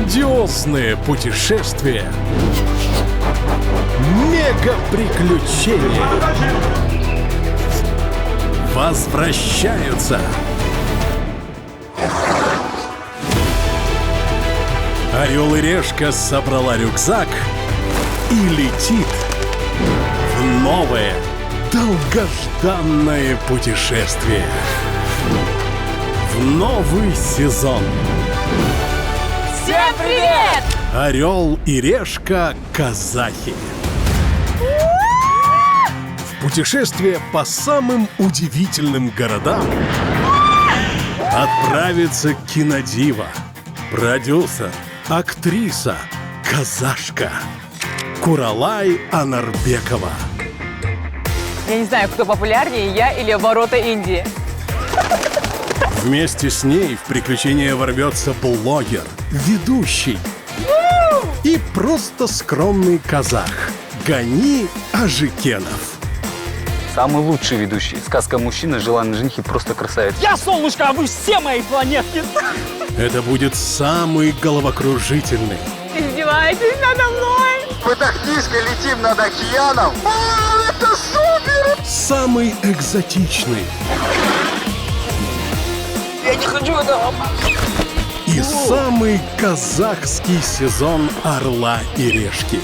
Грандиозное путешествие. Мега-приключения. Возвращаются. Орел и Решка собрала рюкзак и летит в новое, долгожданное путешествие. В новый сезон. Всем привет! Орел и Решка казахи. В путешествие по самым удивительным городам отправится кинодива, продюсер, актриса, казашка Куралай Анарбекова. Я не знаю, кто популярнее, я или ворота Индии. Вместе с ней в приключения ворвется блогер, ведущий и просто скромный казах Гани Ажикенов. Самый лучший ведущий. Сказка мужчина, желанный жених и просто красавец. Я солнышко, а вы все мои планетки. Это будет самый головокружительный, Издеваетесь надо мной? Мы так низко летим над океаном. Это супер! самый экзотичный Я не хочу этого. и самый казахский сезон Орла и Решки.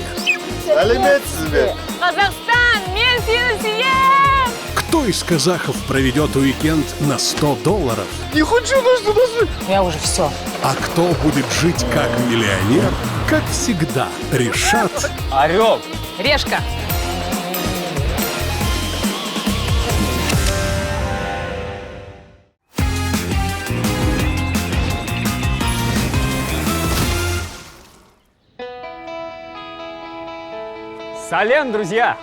Казахстан, мен Кто из казахов проведет уикенд на $100? Не хочу, ну что даже. Я уже все. А кто будет жить как миллионер, как всегда, решат Орел. Решка. Салем, друзья.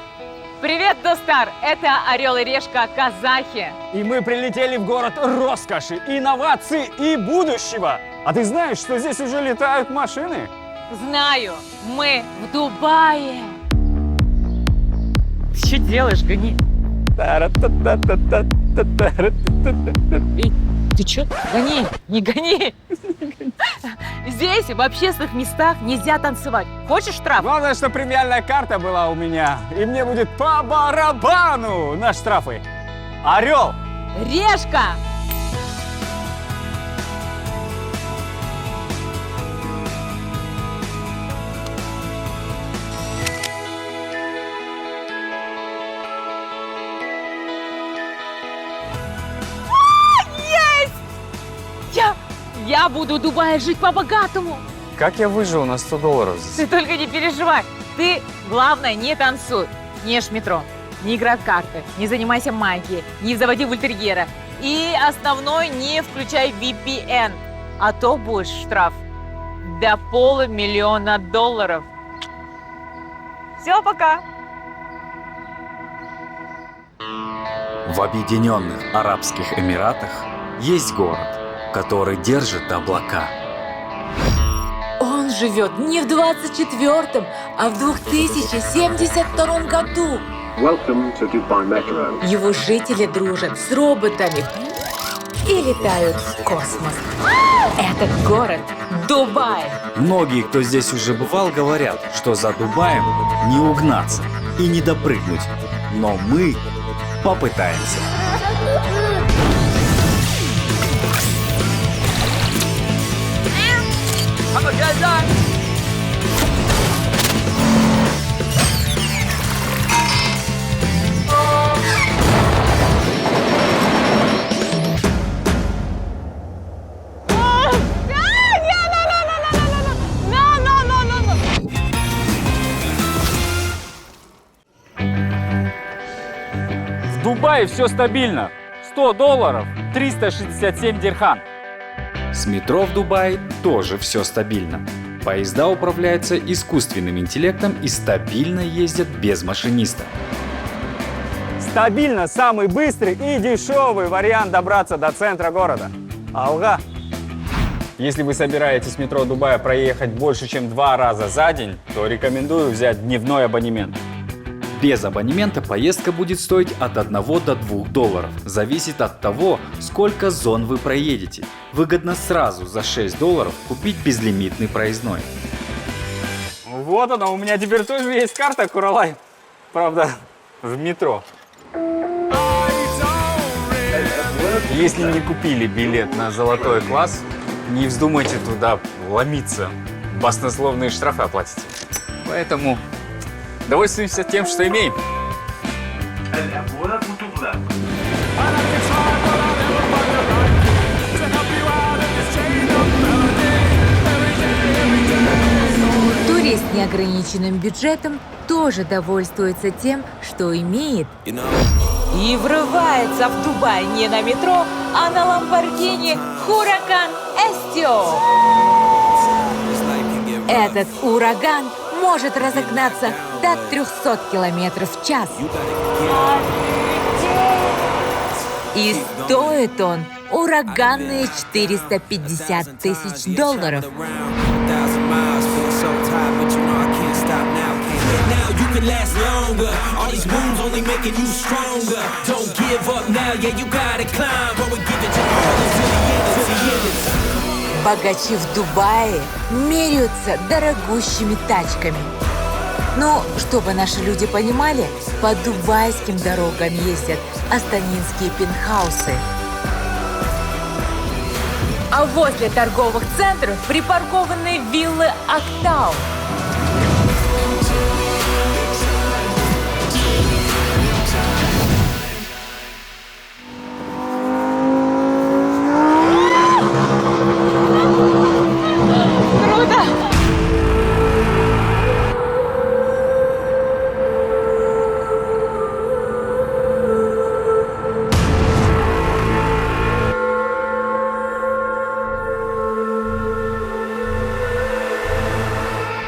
Привет, Достар! Это Орел и Решка казахи. И мы прилетели в город роскоши, инноваций и будущего. А ты знаешь, что здесь уже летают машины? Знаю, мы в Дубае. Ты что делаешь, Гани? Эй, ты что? Гони, не гони. Здесь, в общественных местах, нельзя танцевать. Хочешь штраф? Главное, что премиальная карта была у меня. И мне будет по барабану на штрафы. Орел. Решка! Есть! Я буду в Дубае жить по-богатому. Как я выжил на $100 здесь? Ты только не переживай. Ты, главное, не танцуй. Не ешь в метро, не играй в карты, не занимайся магией, не заводи вольтерьера. И основной, не включай VPN, а то будешь штраф до $500 000. Все, пока. В Объединенных Арабских Эмиратах есть город, который держит облака. Он живет не в 24-м, а в 2072 году. Welcome to Dubai Metro. Его жители дружат с роботами и летают в космос. Этот город – Дубай. Многие, кто здесь уже бывал, говорят, что за Дубаем не угнаться и не допрыгнуть. Но мы попытаемся. В Дубае все стабильно. $100, 367 дирхам. С метро в Дубае тоже все стабильно. Поезда управляются искусственным интеллектом и стабильно ездят без машиниста. Стабильно самый быстрый и дешевый вариант добраться до центра города. Алга. Если вы собираетесь в метро Дубая проехать больше, чем 2 раза за день, то рекомендую взять дневной абонемент. Без абонемента поездка будет стоить от 1 до 2 долларов. Зависит от того, сколько зон вы проедете. Выгодно сразу за 6 долларов купить безлимитный проездной. Вот она, у меня теперь тоже есть карта Куралай. Правда, в метро. Если не купили билет на золотой класс, не вздумайте туда ломиться. Баснословные штрафы оплатите. Поэтому довольствуемся тем, что имеем. Турист с неограниченным бюджетом тоже довольствуется тем, что имеет. И врывается в Дубай не на метро, а на Lamborghini Huracan Estio. Этот ураган может разогнаться до 300 км в час. И стоит он ураганные 450 тысяч долларов. Богачи в Дубае меряются дорогущими тачками. Но, чтобы наши люди понимали, по дубайским дорогам ездят астанинские пентхаусы. А возле торговых центров припаркованы виллы Актау.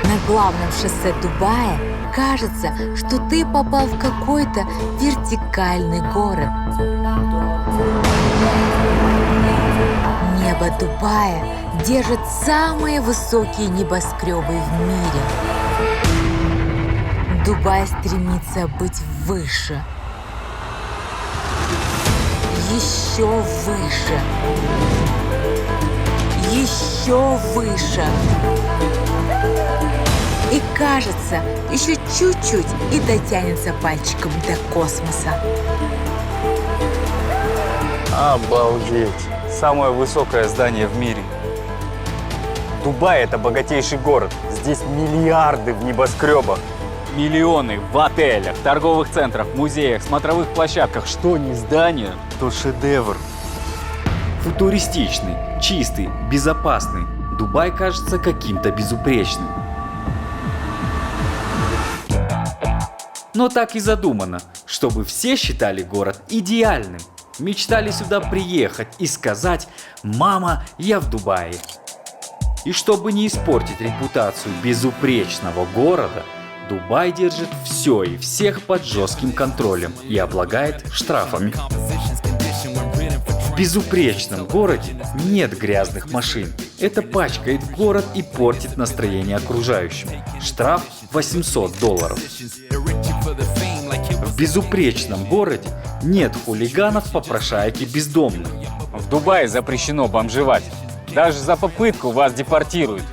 На главном шоссе Дубая кажется, что ты попал в какой-то вертикальный город. Небо Дубая держит самые высокие небоскребы в мире. Дубай стремится быть выше. Еще выше. Еще выше. И кажется, еще чуть-чуть и дотянется пальчиком до космоса. Обалдеть! Самое высокое здание в мире. Дубай – это богатейший город. Здесь миллиарды в небоскребах. Миллионы в отелях, торговых центрах, музеях, смотровых площадках. Что не здание, то шедевр. Футуристичный, чистый, безопасный. Дубай кажется каким-то безупречным. Но так и задумано, чтобы все считали город идеальным. Мечтали сюда приехать и сказать: «Мама, я в Дубае». И чтобы не испортить репутацию безупречного города, Дубай держит все и всех под жестким контролем и облагает штрафами. В безупречном городе нет грязных машин. Это пачкает город и портит настроение окружающим. Штраф $800. В безупречном городе нет хулиганов-попрошаек и бездомных. В Дубае запрещено бомжевать. Даже за попытку вас депортируют.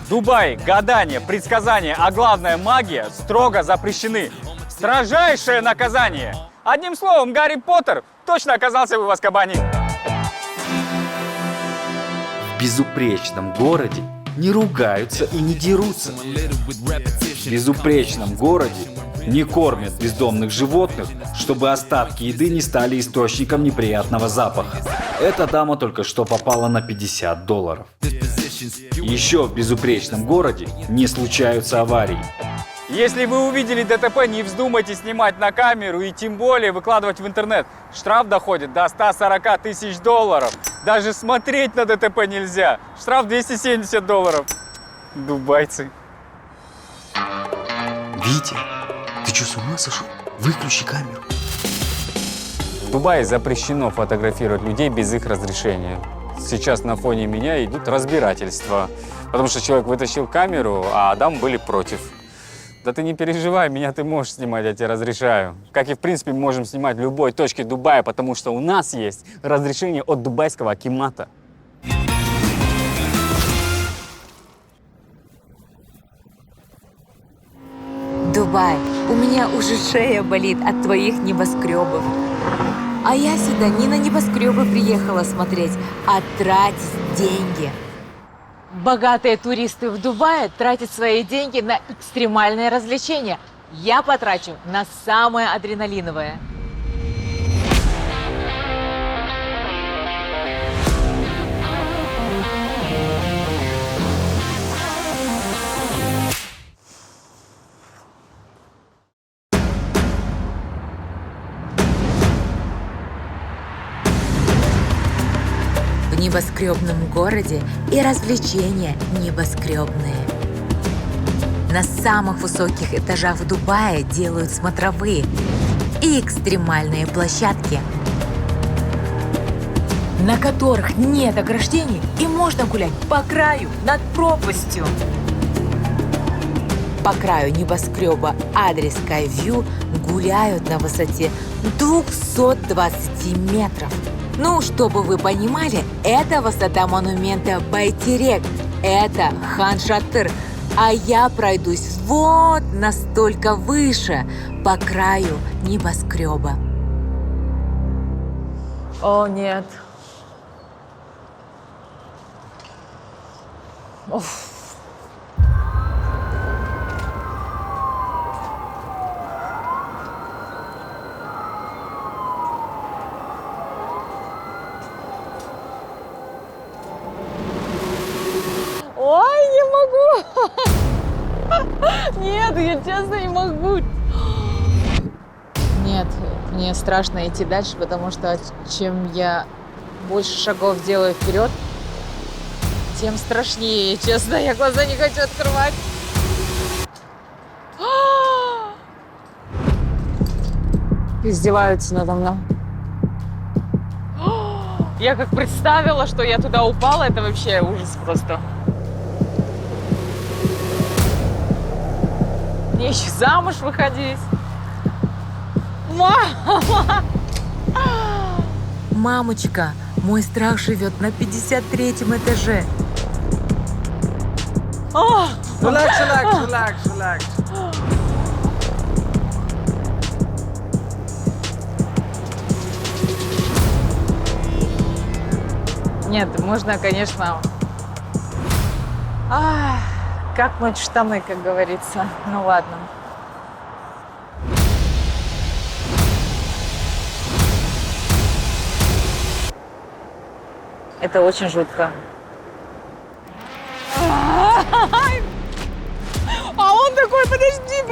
В Дубае гадание, предсказания, а главное магия строго запрещены. Строжайшее наказание. Одним словом, Гарри Поттер точно оказался бы в Азкабане. В безупречном городе не ругаются и не дерутся. В безупречном городе не кормят бездомных животных, чтобы остатки еды не стали источником неприятного запаха. Эта дама только что попала на $50. Еще в безупречном городе не случаются аварии. Если вы увидели ДТП, не вздумайте снимать на камеру и тем более выкладывать в интернет. Штраф доходит до $140 тысяч. Даже смотреть на ДТП нельзя. Штраф $270. Дубайцы. Витя, ты что, с ума сошел? Выключи камеру. В Дубае запрещено фотографировать людей без их разрешения. Сейчас на фоне меня идут разбирательства, потому что человек вытащил камеру, а дамы были против. Да ты не переживай, меня ты можешь снимать, я тебе разрешаю. Как и, в принципе, мы можем снимать в любой точке Дубая, потому что у нас есть разрешение от дубайского акимата. Дубай, у меня уже шея болит от твоих небоскребов. А я сюда не на небоскребы приехала смотреть, а тратить деньги. Богатые туристы в Дубае тратят свои деньги на экстремальные развлечения. Я потрачу на самое адреналиновое. В небоскребном городе и развлечения небоскребные. На самых высоких этажах Дубая делают смотровые и экстремальные площадки, на которых нет ограждений и можно гулять по краю над пропастью. По краю небоскреба адрес Skyview гуляют на высоте 220 метров. Ну, чтобы вы понимали, это высота монумента Байтерек, это Хан-Шатыр, а я пройдусь вот настолько выше, по краю небоскреба. О, нет. Уф. Ой, не могу! Нет, я честно не могу. Нет, мне страшно идти дальше, потому что чем я больше шагов делаю вперед, тем страшнее. Честно, я глаза не хочу открывать. Издеваются надо мной. Я как представила, что я туда упала, это вообще ужас просто. Мне еще замуж выходить. Мама! Мамочка, мой страх живет на 53-м этаже. Relax, relax, relax, relax. Нет, можно, конечно, какнуть в штаны, как говорится. Ну ладно. Это очень жутко. А он такой, подожди.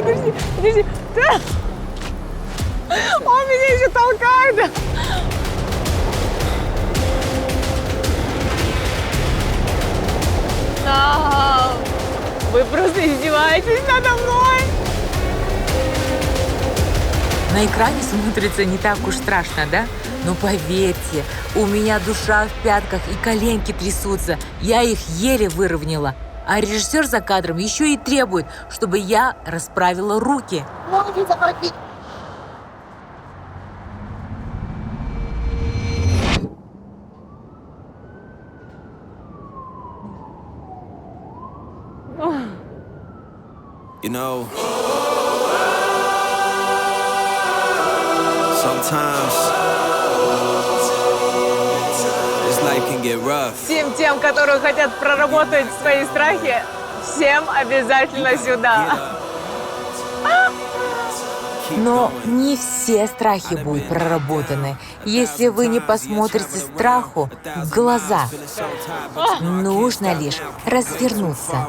Он меня еще толкает. Вы просто издеваетесь надо мной. На экране смотрится не так уж страшно, да? Но поверьте, у меня душа в пятках и коленки трясутся. Я их еле выровняла. А режиссер за кадром еще и требует, чтобы я расправила руки. You know, sometimes this life can get rough. Всем тем, которые хотят проработать свои страхи, всем обязательно сюда. Но не все страхи будут проработаны, если вы не посмотрите страху в глаза. Нужно лишь развернуться.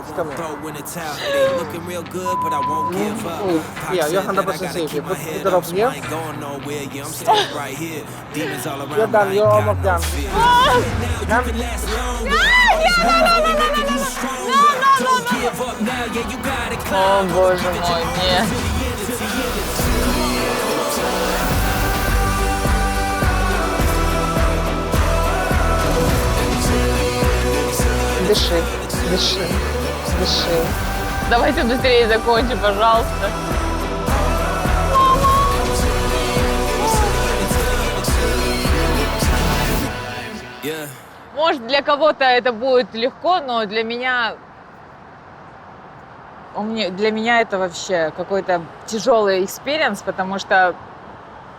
Yeah, you're 100% safe. You put it up here. You're done. You're almost done. О, боже мой, нет. Дыши, дыши, дыши. Давайте быстрее закончим, пожалуйста. Yeah. Может, для кого-то это будет легко, но для меня это вообще какой-то тяжелый экспириенс, потому что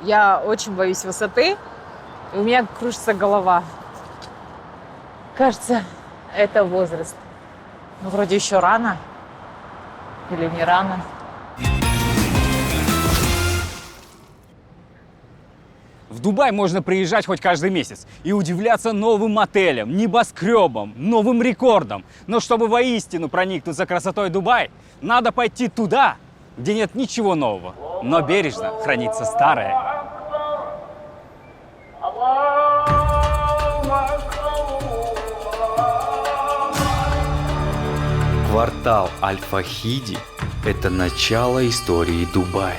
я очень боюсь высоты, и у меня кружится голова. Кажется, это возраст. Ну, вроде еще рано. Или не рано. В Дубай можно приезжать хоть каждый месяц и удивляться новым отелям, небоскребам, новым рекордам. Но чтобы воистину проникнуться красотой Дубая, надо пойти туда, где нет ничего нового, но бережно хранится старое. Квартал Аль-Фахиди – это начало истории Дубая.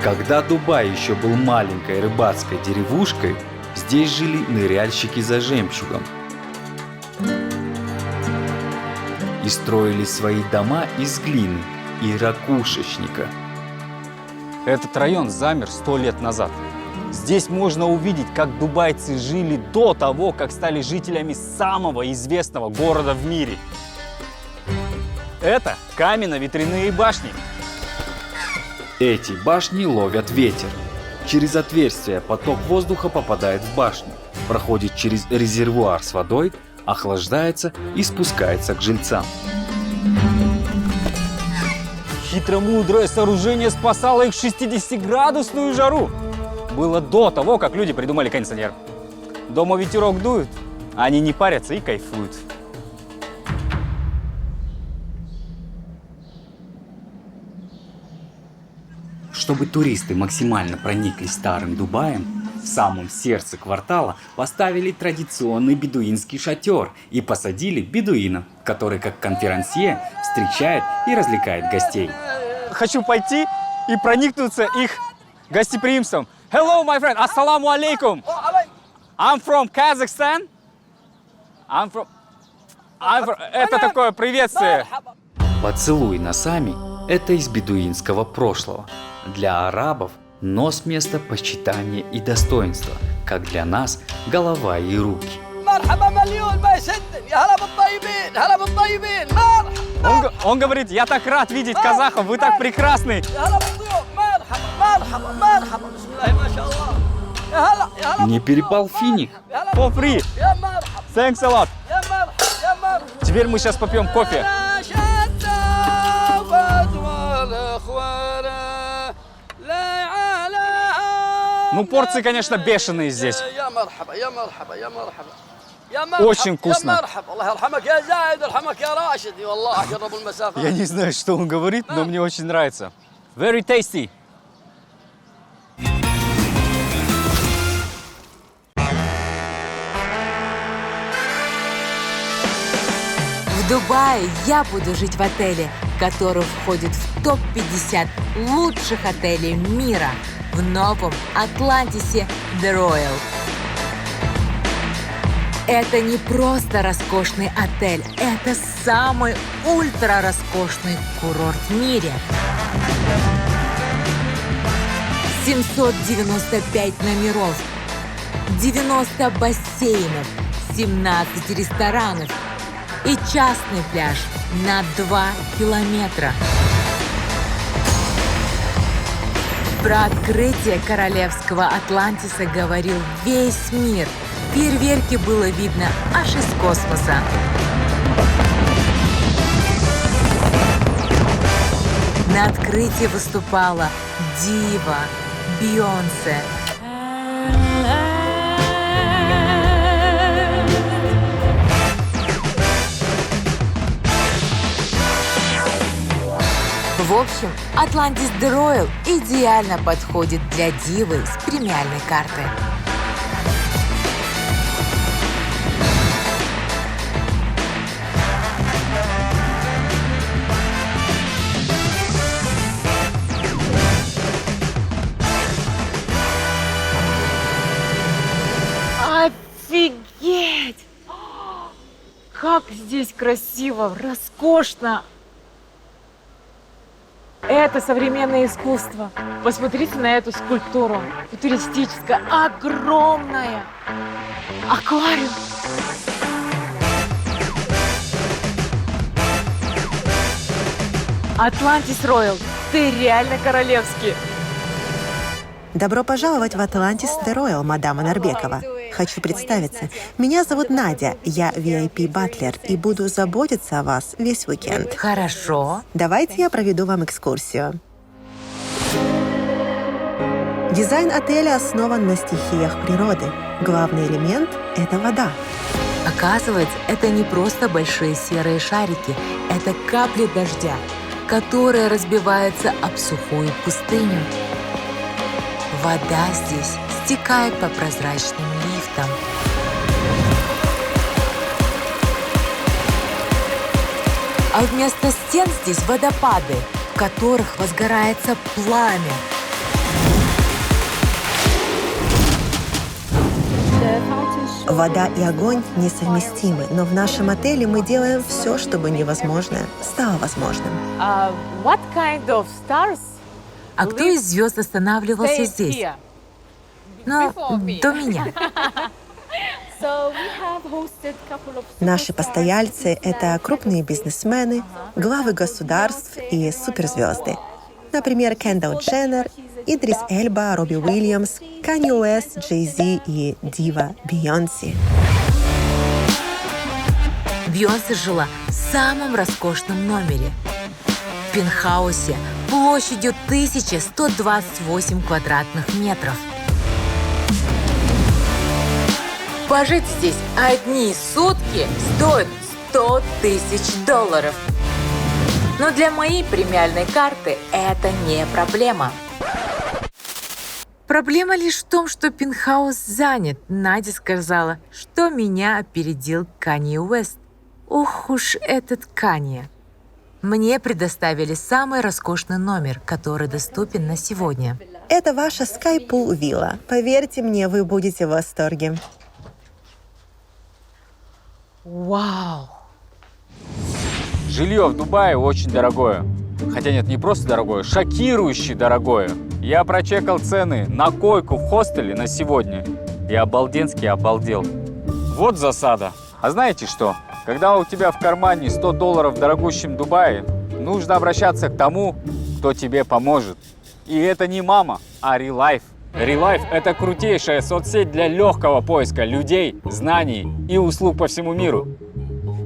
Когда Дубай еще был маленькой рыбацкой деревушкой, здесь жили ныряльщики за жемчугом. И строили свои дома из глины и ракушечника. Этот район замер 100 лет назад. Здесь можно увидеть, как дубайцы жили до того, как стали жителями самого известного города в мире. Это каменно-ветряные башни. Эти башни ловят ветер. Через отверстие поток воздуха попадает в башню, проходит через резервуар с водой, охлаждается и спускается к жильцам. Хитромудрое сооружение спасало их в 60-градусную жару. Было до того, как люди придумали кондиционер. Дома ветерок дует, а они не парятся и кайфуют. Чтобы туристы максимально прониклись старым Дубаем, в самом сердце квартала поставили традиционный бедуинский шатер и посадили бедуина, который как конферансье встречает и развлекает гостей. Хочу пойти и проникнуться их гостеприимством. Hello, my friend. Ассаламу алейкум. I'm from Kazakhstan. Это такое приветствие. Поцелуй носами – это из бедуинского прошлого. Для арабов нос – место почитания и достоинства, как для нас – голова и руки. Он говорит, я так рад видеть казахов, вы так прекрасны. Не перепал финик. For free. Thanks a lot. Теперь мы сейчас попьем кофе. Ну, порции, конечно, бешеные здесь. Очень вкусно. Я не знаю, что он говорит, но мне очень нравится. Very tasty. В Дубае я буду жить в отеле, который входит в топ-50 лучших отелей мира в новом Атлантисе The Royal. Это не просто роскошный отель, это самый ультра-роскошный курорт в мире. 795 номеров, 90 бассейнов, 17 ресторанов и частный пляж на 2 километра. Про открытие королевского Атлантиса говорил весь мир. Фейерверки было видно аж из космоса. На открытии выступала дива Бейонсе. В общем, Atlantis The Royal идеально подходит для дивы с премиальной карты. Как здесь красиво, роскошно! Это современное искусство. Посмотрите на эту скульптуру. Футуристическая, огромная. Аквариум. Атлантис Роял, ты реально королевский. Добро пожаловать в Атлантис де Роял, мадам Анарбекова. Хочу представиться. Меня зовут Надя, я VIP-батлер и буду заботиться о вас весь уикенд. Хорошо. Давайте я проведу вам экскурсию. Дизайн отеля основан на стихиях природы. Главный элемент — это вода. Оказывается, это не просто большие серые шарики, это капли дождя, которые разбиваются об сухую пустыню. Вода здесь стекает по прозрачным лифтам. А вместо стен здесь водопады, в которых возгорается пламя. Вода и огонь несовместимы, но в нашем отеле мы делаем все, чтобы невозможное стало возможным. What kind of stars? А кто из звезд останавливался здесь? Ну, до меня. Наши постояльцы — это крупные бизнесмены, главы государств и суперзвезды. Например, Кендалл Дженнер, Идрис Эльба, Робби Уильямс, Канье Уэст, Джей Зи и дива Бейонсе. Бейонсе жила в самом роскошном номере. В пентхаусе площадью 1128 квадратных метров. Пожить здесь одни сутки стоит $100 000. Но для моей премиальной карты это не проблема. Проблема лишь в том, что пентхаус занят. Надя сказала, что меня опередил Канье Уэст. Ох уж этот Канье. Мне предоставили самый роскошный номер, который доступен на сегодня. Это ваша Skypool вилла. Поверьте мне, вы будете в восторге. Вау! Жилье в Дубае очень дорогое. Хотя нет, не просто дорогое, шокирующе дорогое. Я прочекал цены на койку в хостеле на сегодня и обалденски обалдел. Вот засада. А знаете что? Когда у тебя в кармане $100 в дорогущем Дубае, нужно обращаться к тому, кто тебе поможет. И это не мама, а ReLife. ReLife – это крутейшая соцсеть для легкого поиска людей, знаний и услуг по всему миру.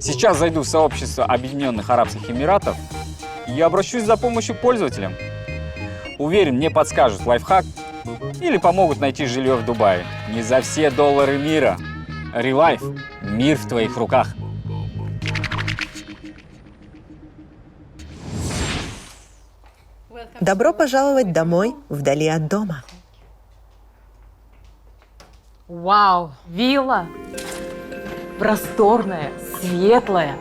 Сейчас зайду в сообщество Объединенных Арабских Эмиратов и обращусь за помощью к пользователям. Уверен, мне подскажут лайфхак или помогут найти жилье в Дубае. Не за все доллары мира. ReLife – мир в твоих руках. Добро пожаловать домой, вдали от дома. Вау! Вилла просторная, светлая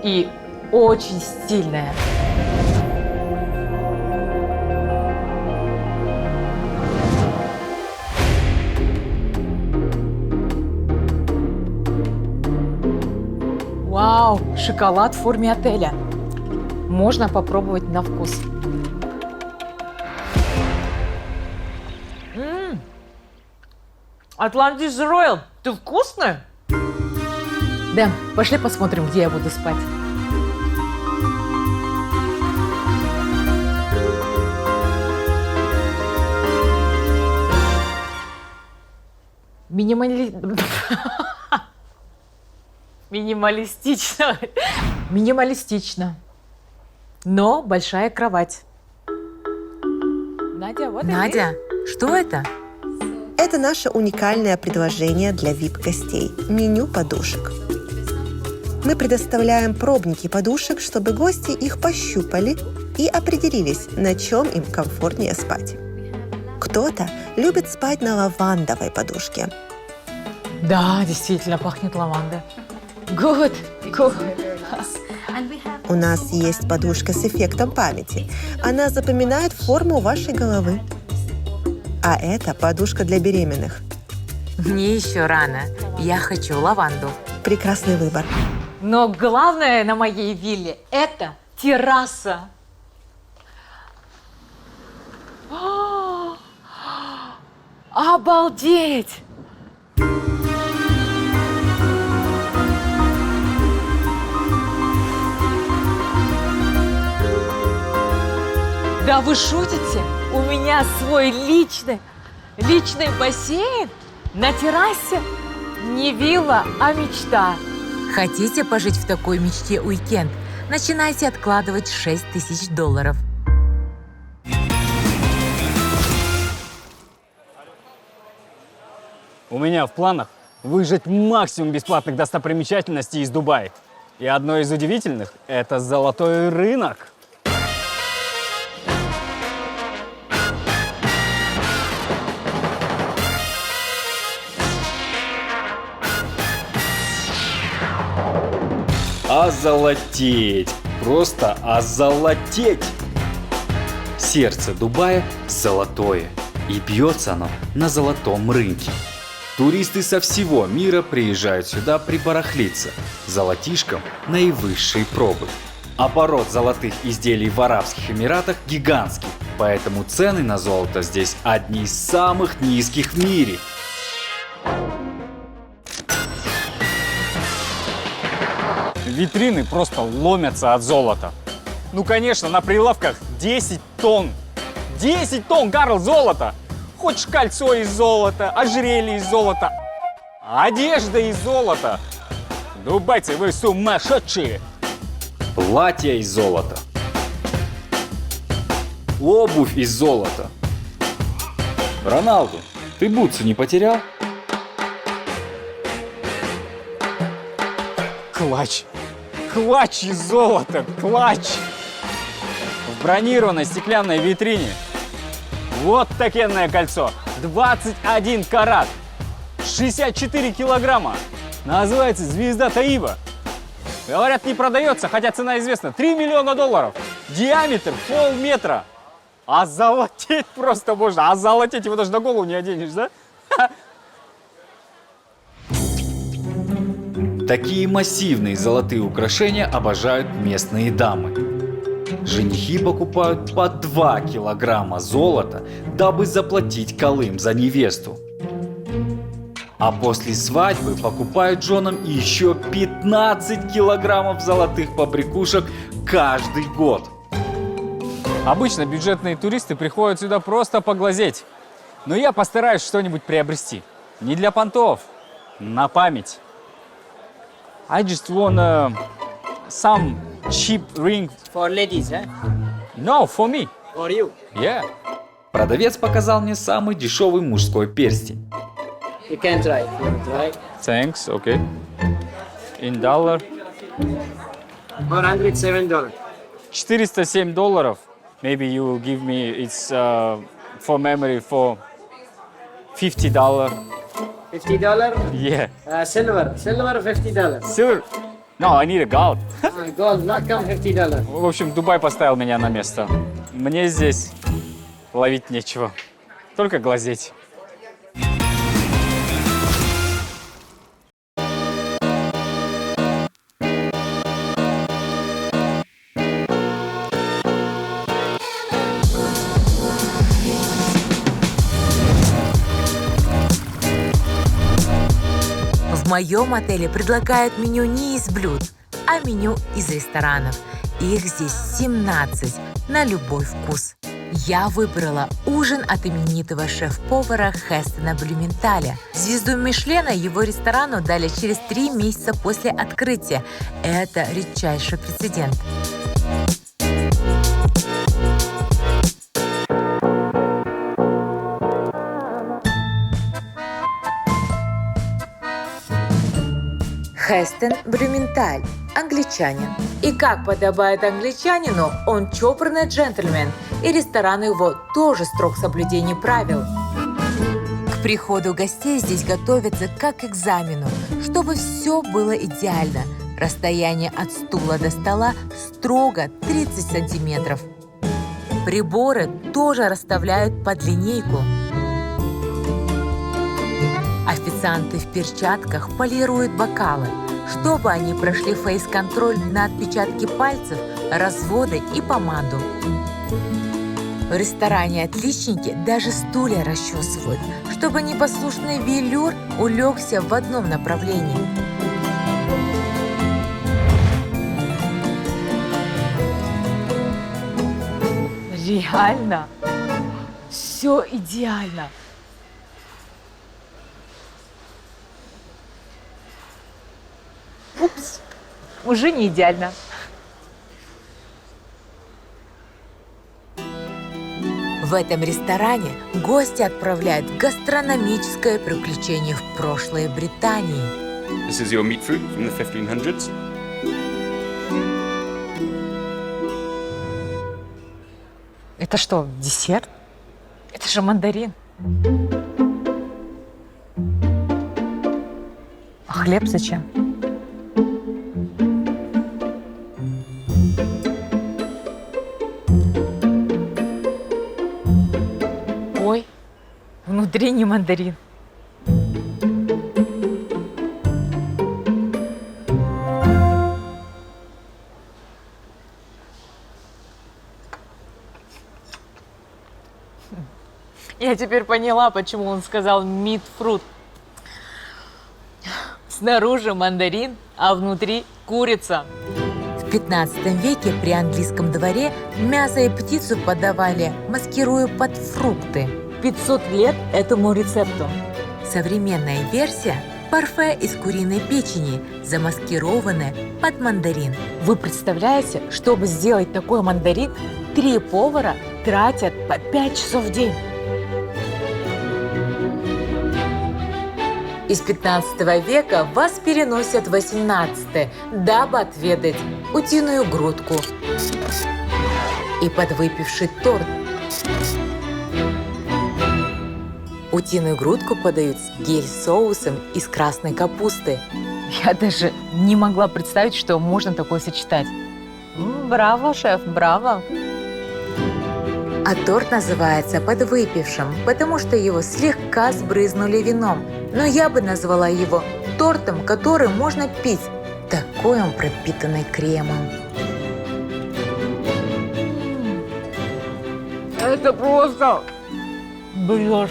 и очень стильная. Вау! Шоколад в форме отеля. Можно попробовать на вкус. Атлантис Роял, ты вкусный? Дэм, пошли посмотрим, где я буду спать. Минималистично. Минималистично. Но большая кровать. Надя, что это? Это наше уникальное предложение для VIP-гостей – меню подушек. Мы предоставляем пробники подушек, чтобы гости их пощупали и определились, на чем им комфортнее спать. Кто-то любит спать на лавандовой подушке. Да, действительно, пахнет лавандой. Good. У нас есть подушка с эффектом памяти. Она запоминает форму вашей головы. А это подушка для беременных. Мне еще рано. Я хочу лаванду. Прекрасный выбор. Но главное на моей вилле – это терраса. Обалдеть! Да вы шутите? У меня свой личный бассейн на террасе. Не вилла, а мечта. Хотите пожить в такой мечте уикенд? Начинайте откладывать $6000. У меня в планах выжать максимум бесплатных достопримечательностей из Дубая. И одно из удивительных – это золотой рынок. Озолотеть! Просто озолотеть! Сердце Дубая золотое, и бьется оно на золотом рынке. Туристы со всего мира приезжают сюда прибарахлиться золотишком наивысшие пробы. Оборот золотых изделий в Арабских Эмиратах гигантский, поэтому цены на золото здесь одни из самых низких в мире. Витрины просто ломятся от золота. Ну, конечно, на прилавках 10 тонн. 10 тонн, Карл, золота! Хочешь кольцо из золота, ожерелье из золота, одежда из золота. Дубайцы, вы сумасшедшие! Платья из золота. Обувь из золота. Роналду, ты бутсы не потерял? Клатч. Клатч из золота. Клатч. В бронированной стеклянной витрине. Вот такенное кольцо. 21 карат. 64 килограмма. Называется «Звезда Таиба». Говорят, не продается, хотя цена известна. $3 миллиона. Диаметр полметра. Озолотеть просто можно. Озолотеть его даже на голову не оденешь, да? Такие массивные золотые украшения обожают местные дамы. Женихи покупают по 2 килограмма золота, дабы заплатить колым за невесту. А после свадьбы покупают женам еще 15 килограммов золотых побрякушек каждый год. Обычно бюджетные туристы приходят сюда просто поглазеть. Но я постараюсь что-нибудь приобрести. Не для понтов, на память. I just want some cheap ring. For ladies, eh? No, for me. For you. Yeah. Продавец показал мне самый дешевый мужской перстень. You can try. Right? Thanks, okay. In dollar. $407. $407. Maybe you will give me, it's for memory for $50. $50? Yeah. Silver $50. Silver? No, I need a gold. Gold, not come $50. В общем, Дубай поставил меня на место. Мне здесь ловить нечего, только глазеть. В моем отеле предлагают меню не из блюд, а меню из ресторанов. Их здесь 17 на любой вкус. Я выбрала ужин от именитого шеф-повара Хестена Блюменталя. Звезду Мишлена его ресторану дали через 3 месяца после открытия. Это редчайший прецедент. Хестен Блюменталь, англичанин. И как подобает англичанину, он чопорный джентльмен, и ресторан его тоже строг в соблюдении правил. К приходу гостей здесь готовятся как к экзамену, чтобы все было идеально. Расстояние от стула до стола строго 30 сантиметров. Приборы тоже расставляют под линейку. Официанты в перчатках полируют бокалы. чтобы они прошли фейс-контроль на отпечатки пальцев, разводы и помаду. В ресторане «Отличники» даже стулья расчесывают, чтобы непослушный велюр улегся в одном направлении. Реально? Все идеально. Упс, уже не идеально. В этом ресторане гости отправляют в гастрономическое приключение в прошлое Британии. This is your meat fruit from the 1500s. Это что, десерт? Это же мандарин. А хлеб зачем? Ой, внутри не мандарин. Я теперь поняла, почему он сказал meat fruit. Снаружи мандарин, а внутри курица. В 15 веке при английском дворе мясо и птицу подавали, маскируя под фрукты. 500 лет этому рецепту. Современная версия – парфе из куриной печени, замаскированное под мандарин. Вы представляете, чтобы сделать такой мандарин, 3 повара тратят по 5 часов в день. Из 15 века вас переносят в 18, дабы отведать утиную грудку и подвыпивший торт. Утиную грудку подают с гель-соусом из красной капусты. Я даже не могла представить, что можно такое сочетать. Браво, шеф, браво! А торт называется подвыпившим, потому что его слегка сбрызнули вином. Но я бы назвала его тортом, который можно пить. Такой он пропитанный кремом. Это просто брешь.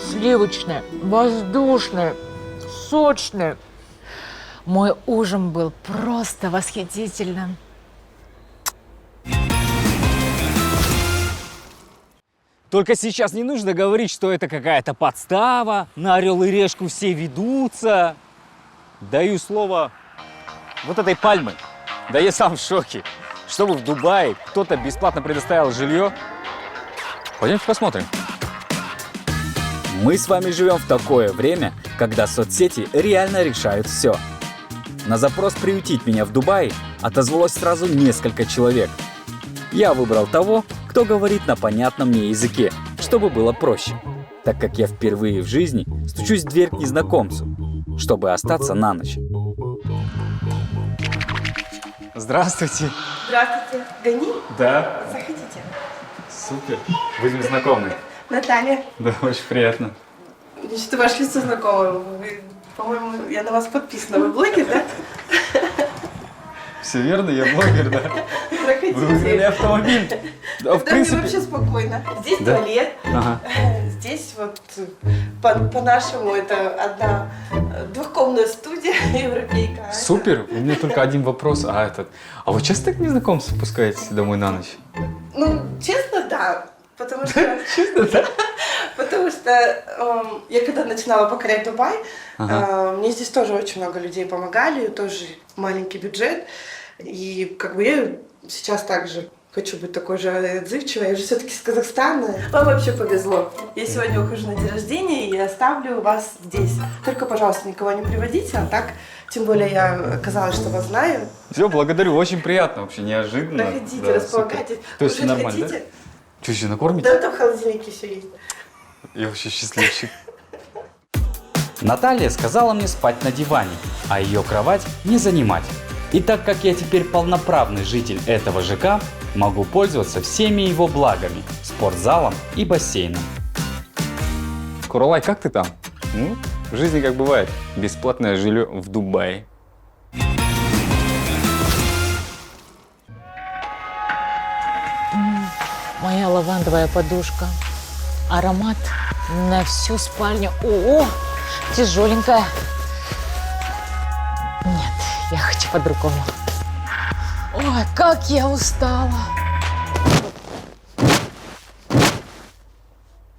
Сливочное, воздушное, сочное. Мой ужин был просто восхитительным. Только сейчас не нужно говорить, что это какая-то подстава, на Орел и Решку все ведутся. Даю слово вот этой пальмы. Да я сам в шоке. Чтобы в Дубае кто-то бесплатно предоставил жилье. Пойдемте посмотрим. Мы с вами живем в такое время, когда соцсети реально решают все. На запрос приютить меня в Дубае отозвалось сразу несколько человек. Я выбрал того, кто говорит на понятном мне языке, чтобы было проще, так как я впервые в жизни стучусь в дверь к незнакомцу, чтобы остаться на ночь. Здравствуйте. Здравствуйте. Гани? Да. Заходите. Супер. Будем знакомы. Наталья. Да, очень приятно. Что ваше лицо знакомое. Вы, по-моему, я на вас подписана. Вы блогер, да? Все верно, я блогер, да. Заходите. Вы выиграли автомобиль. Да, в принципе. Вообще спокойно. Здесь да. туалет. Ага. Здесь вот по-нашему это одна двухкомнатная студия европейка. Супер. У меня только один вопрос. А вы часто так незнакомцев пускаете домой на ночь? Ну, честно, да. Потому что... Честно, да? Потому что я когда начинала покорять Дубай, мне здесь тоже очень много людей помогали, тоже маленький бюджет. И как бы я сейчас также хочу быть такой же отзывчивой. Я же все-таки из Казахстана. Вам вообще повезло. Я сегодня ухожу на день рождения и оставлю вас здесь. Только, пожалуйста, никого не приводите, а так, тем более я оказалось, что вас знаю. Все, благодарю, очень приятно, вообще неожиданно. Проходите, да, располагайтесь. То есть нормально, хотите? да? Что, еще накормите? Да, там в холодильнике все есть. Я вообще счастливчик. Наталья сказала мне спать на диване, а ее кровать не занимать. И так как я теперь полноправный житель этого ЖК, могу пользоваться всеми его благами – спортзалом и бассейном. Куралай, как ты там? В жизни как бывает. Бесплатное жилье в Дубае. Моя лавандовая подушка. Аромат на всю спальню. О, тяжеленькая. Нет, я хочу по-другому. Ой, как я устала.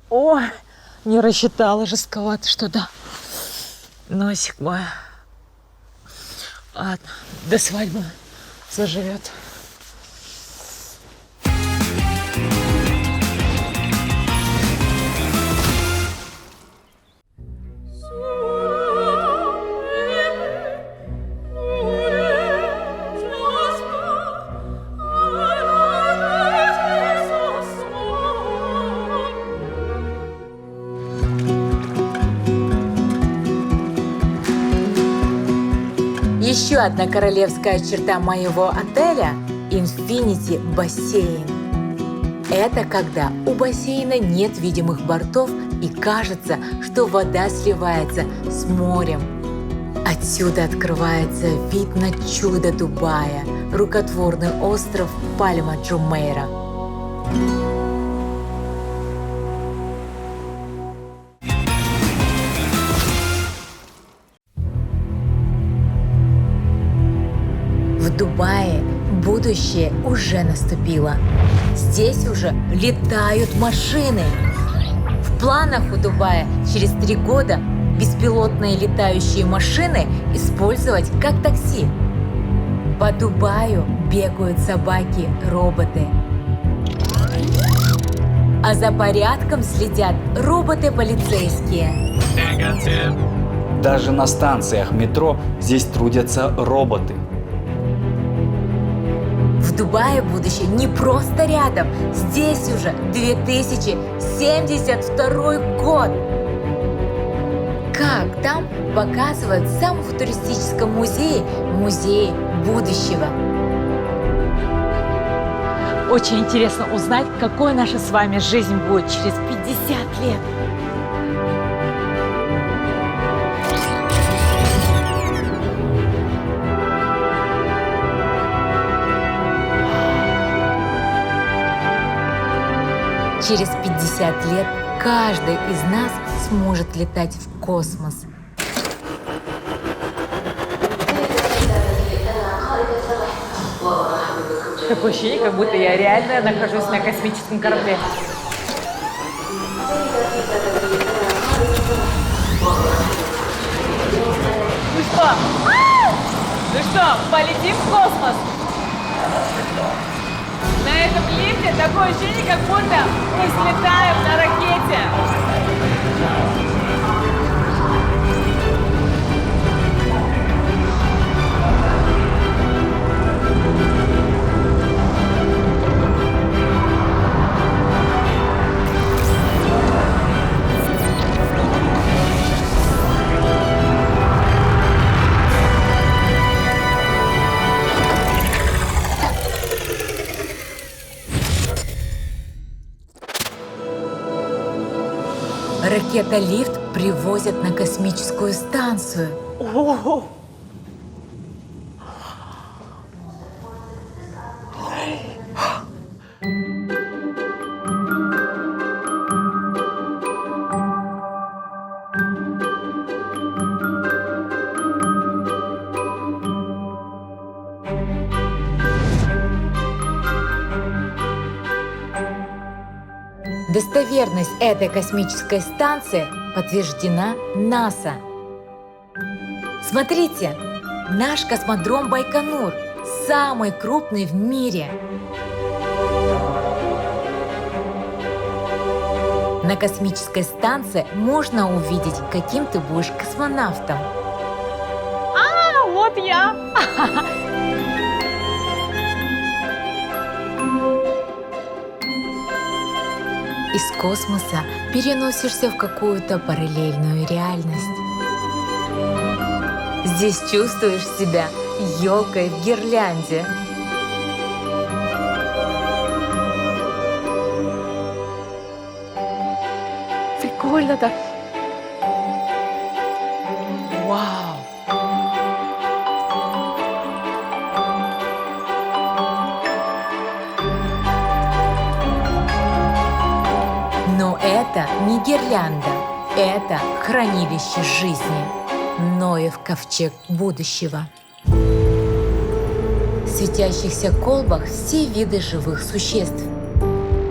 Ой, не рассчитала, жестковато что-то. Носик мой. Ладно, до свадьбы заживет. Еще одна королевская черта моего отеля – Infinity бассейн. Это когда у бассейна нет видимых бортов и кажется, что вода сливается с морем. Отсюда открывается вид на чудо Дубая – рукотворный остров Пальма-Джумейра. В Дубае будущее уже наступило. Здесь уже летают машины. В планах у Дубая через 3 года беспилотные летающие машины использовать как такси. По Дубаю бегают собаки-роботы. А за порядком следят роботы-полицейские. Даже на станциях метро здесь трудятся роботы. В Дубае будущее не просто рядом. Здесь уже 2072 год. Как там показывают в самом футуристическом музее будущего. Очень интересно узнать, какой наша с вами жизнь будет через 50 лет. Через 50 лет каждый из нас сможет летать в космос. Такое ощущение, как будто я реально нахожусь на космическом корабле. Ну что? Ну что, полетим в космос? На этом лифте такое ощущение, как будто мы взлетаем на ракете. Ракета-лифт привозят на космическую станцию. О-о-о. Достоверность этой космической станции подтверждена НАСА. Смотрите, наш космодром Байконур самый крупный в мире. На космической станции можно увидеть, каким ты будешь космонавтом. А, вот я. Из космоса переносишься в какую-то параллельную реальность. Здесь чувствуешь себя елкой в гирлянде. Прикольно так. Это не гирлянда, это хранилище жизни. Ноев ковчег будущего. В светящихся колбах все виды живых существ.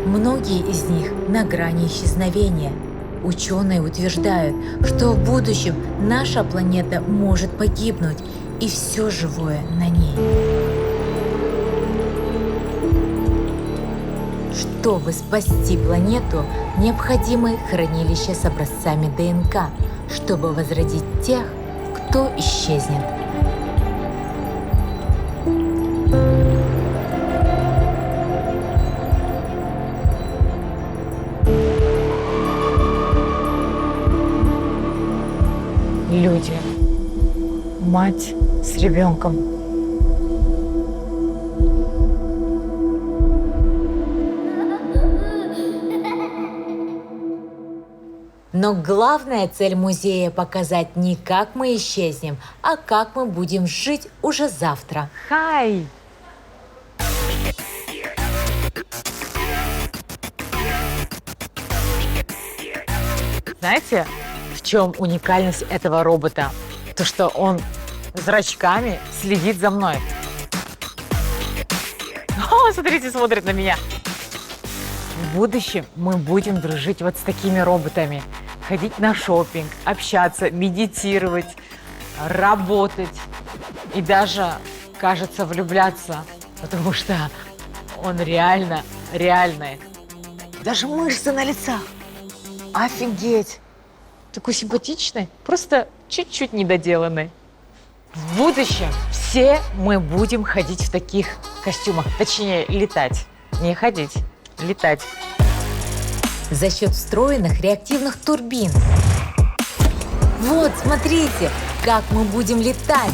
Многие из них на грани исчезновения. Ученые утверждают, что в будущем наша планета может погибнуть, и все живое на ней. Чтобы спасти планету, необходимы хранилища с образцами ДНК, чтобы возродить тех, кто исчезнет. Люди. Мать с ребенком. Но главная цель музея – показать не как мы исчезнем, а как мы будем жить уже завтра. Хай! Знаете, в чем уникальность этого робота? То, что он зрачками следит за мной. О, смотрите, смотрит на меня. В будущем мы будем дружить вот с такими роботами. Ходить на шопинг, общаться, медитировать, работать. И даже, кажется, влюбляться. Потому что он реальный. Даже мышцы на лицах. Офигеть! Такой симпатичный, просто чуть-чуть недоделанный. В будущем все мы будем ходить в таких костюмах. Точнее, летать. Не ходить, летать. За счет встроенных реактивных турбин. Вот, смотрите, как мы будем летать.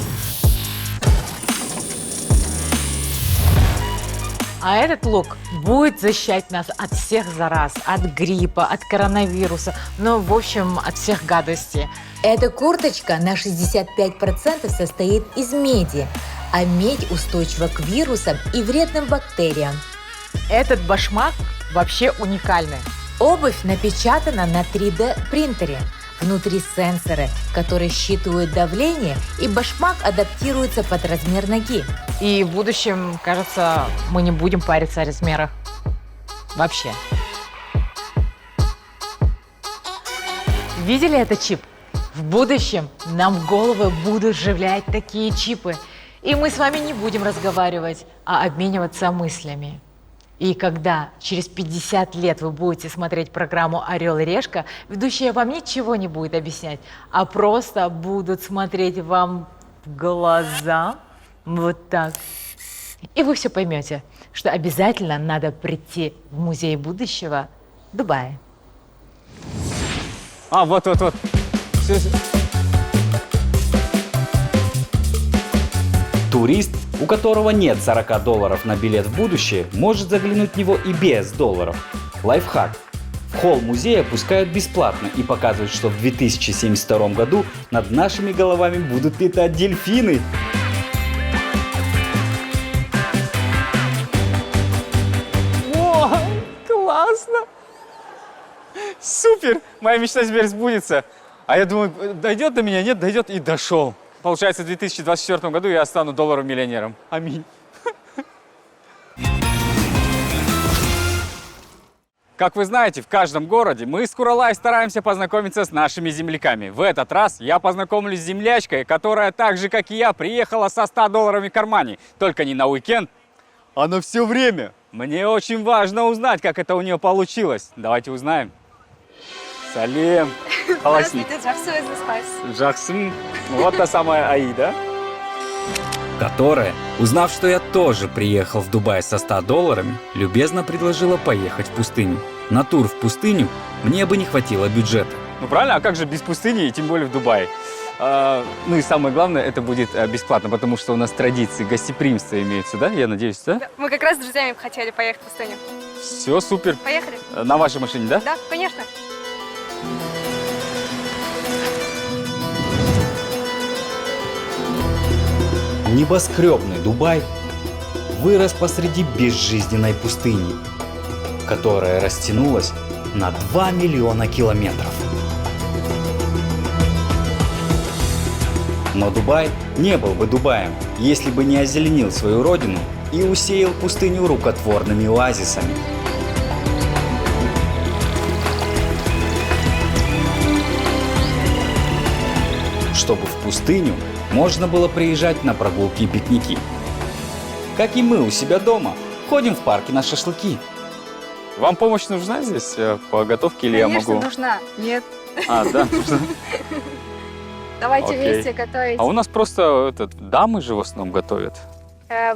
А этот лук будет защищать нас от всех зараз, от гриппа, от коронавируса, ну, в общем, от всех гадостей. Эта курточка на 65% состоит из меди, а медь устойчива к вирусам и вредным бактериям. Этот башмак вообще уникальный. Обувь напечатана на 3D-принтере. Внутри сенсоры, которые считывают давление, и башмак адаптируется под размер ноги. И в будущем, кажется, мы не будем париться о размерах. Вообще. Видели этот чип? В будущем нам в головы будут вживлять такие чипы. И мы с вами не будем разговаривать, а обмениваться мыслями. И когда через 50 лет вы будете смотреть программу «Орел и решка», ведущая вам ничего не будет объяснять, а просто будут смотреть вам в глаза, вот так. И вы все поймете, что обязательно надо прийти в музей будущего в Дубае. А, вот. Все. Турист, у которого нет $40 на билет в будущее, может заглянуть в него и без долларов. Лайфхак. В холл музея пускают бесплатно и показывают, что в 2072 году над нашими головами будут летать дельфины. О, классно! Супер! Моя мечта теперь сбудется. А я думаю, дойдет до меня? Нет, дойдет и дошел. Получается, в 2024 году я стану долларом-миллионером. Аминь. Как вы знаете, в каждом городе мы с Куралай стараемся познакомиться с нашими земляками. В этот раз я познакомлюсь с землячкой, которая так же, как и я, приехала со $100 в кармане. Только не на уикенд, а на все время. Мне очень важно узнать, как это у нее получилось. Давайте узнаем. Салем. Здравствуйте, Джахсу из Спайс. Джахсум. Вот та самая Аида. Которая, узнав, что я тоже приехал в Дубай со $100, любезно предложила поехать в пустыню. На тур в пустыню мне бы не хватило бюджета. Ну правильно, а как же без пустыни, и тем более в Дубае? Ну и самое главное, это будет бесплатно, потому что у нас традиции гостеприимства имеются, да? Я надеюсь, да? Да, мы как раз с друзьями хотели поехать в пустыню. Все, супер. Поехали? На вашей машине, да? Да, конечно. Небоскребный Дубай вырос посреди безжизненной пустыни. которое растянулось на 2 миллиона километров. Но Дубай не был бы Дубаем, если бы не озеленил свою родину и усеял пустыню рукотворными оазисами. Чтобы в пустыню можно было приезжать на прогулки и пикники. Как и мы у себя дома, ходим в парки на шашлыки. Вам помощь нужна здесь по готовке или Конечно, я могу? нужна. Нет. А, да, нужна. Давайте Окей. вместе готовить. А у нас просто дамы же в основном готовят.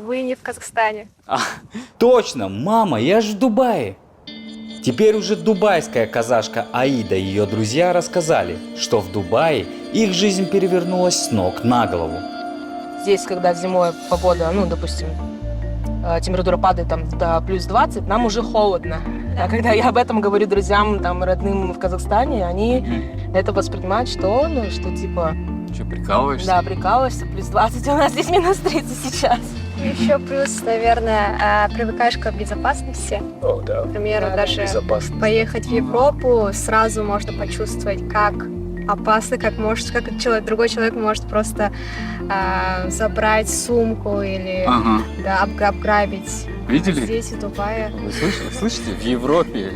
Вы не в Казахстане. Точно, мама, я же в Дубае. Теперь уже дубайская казашка Аида и ее друзья рассказали, что в Дубае их жизнь перевернулась с ног на голову. Здесь, когда зимой погода, допустим, температура падает до плюс 20, нам уже холодно. А когда я об этом говорю друзьям, родным в Казахстане, они это воспринимают, что типа... Что, прикалываешься? Да, прикалываешься, плюс 20, у нас здесь минус 30 сейчас. Еще плюс, наверное, привыкаешь к безопасности. О, да. Например, даже поехать в Европу, сразу можно почувствовать, как опасно, как другой человек может просто забрать сумку или обграбить. Видели? Здесь, в Дубае. Вы слышите? В Европе,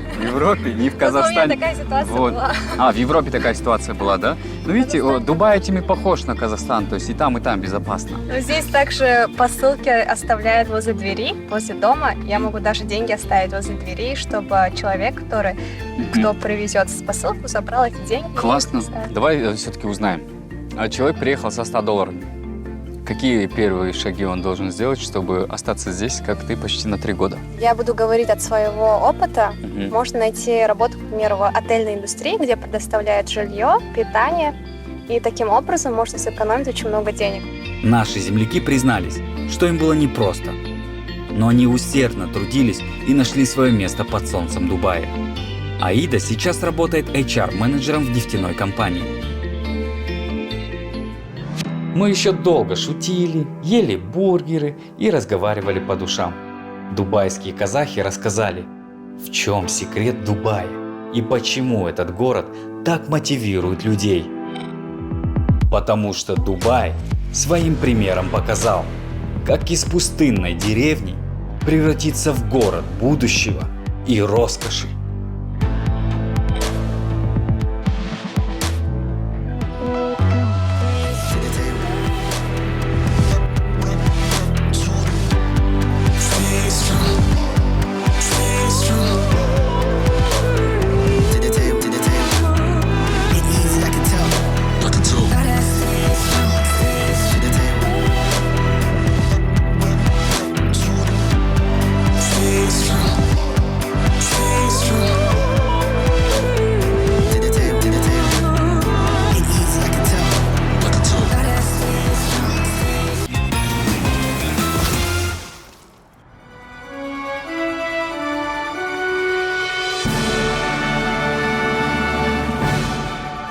не в Казахстане. У меня такая ситуация была. В Европе такая ситуация была, да? Ну, видите, Дубай этим и похож на Казахстан, то есть и там безопасно. Но здесь также посылки оставляют возле двери, возле дома. Я могу даже деньги оставить возле двери, чтобы человек, кто привезет посылку, забрал эти деньги. Классно. Давай все-таки узнаем. Человек приехал со $100. Какие первые шаги он должен сделать, чтобы остаться здесь, как ты, почти на 3 года? Я буду говорить от своего опыта. Можно найти работу, к примеру, в отельной индустрии, где предоставляют жилье, питание. И таким образом можно сэкономить очень много денег. Наши земляки признались, что им было непросто. Но они усердно трудились и нашли свое место под солнцем Дубая. Аида сейчас работает HR-менеджером в нефтяной компании. Мы еще долго шутили, ели бургеры и разговаривали по душам. Дубайские казахи рассказали, в чем секрет Дубая и почему этот город так мотивирует людей. Потому что Дубай своим примером показал, как из пустынной деревни превратиться в город будущего и роскоши.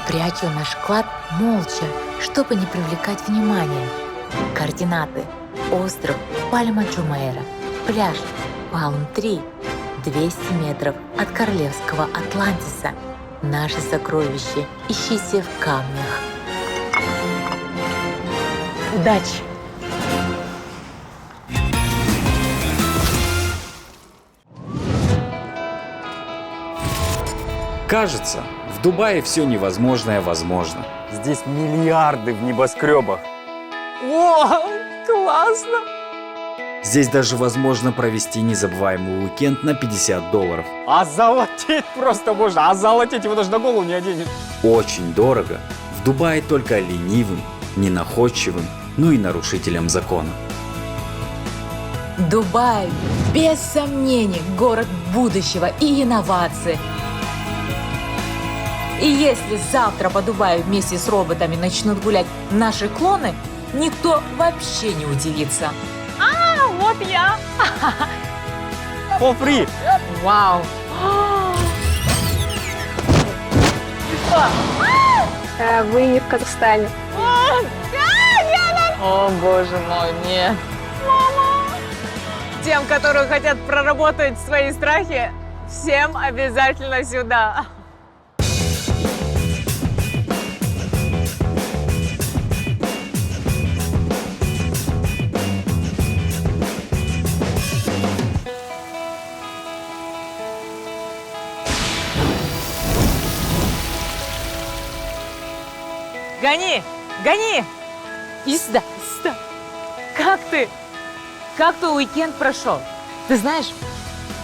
Прячу наш клад молча, чтобы не привлекать внимания. Координаты. Остров Пальма-Джумейра. Пляж Палм-3. 200 метров от королевского Атлантиса. Наши сокровища ищите в камнях. Удачи! Кажется, в Дубае все невозможное возможно. Здесь миллиарды в небоскребах. О, классно! Здесь даже возможно провести незабываемый уикенд на $50. Озолотеть просто можно, озолотеть его даже на голову не оденешь. Очень дорого. В Дубае только ленивым, ненаходчивым, и нарушителям закона. Дубай, без сомнений, город будущего и инноваций. И если завтра по Дубаю вместе с роботами начнут гулять наши клоны, никто вообще не удивится. Вот я! For free! Вау! Вы не в Казахстане. О, боже мой, нет. Мама! Тем, которые хотят проработать свои страхи, Всем обязательно сюда. Гони! Гони! Иди сюда, иди сюда. Как ты? Как твой уикенд прошел? Ты знаешь,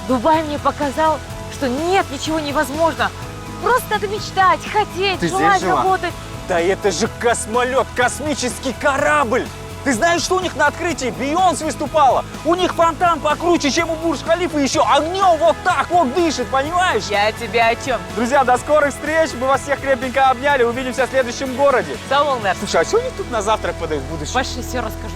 Дубай мне показал, что нет ничего невозможно. Просто надо мечтать, хотеть, Ты желать, здесь жила? работать. Да это же космолет, космический корабль! Ты знаешь, что у них на открытии? Бейонсе выступала. У них фонтан покруче, чем у Бурдж-Халифа, еще огнем вот так вот дышит, понимаешь? Я тебе о чем? Друзья, до скорых встреч. Мы вас всех крепенько обняли. Увидимся в следующем городе. Солнце. Слушай, а что они тут на завтрак подают в будущем? Пошли, все расскажу.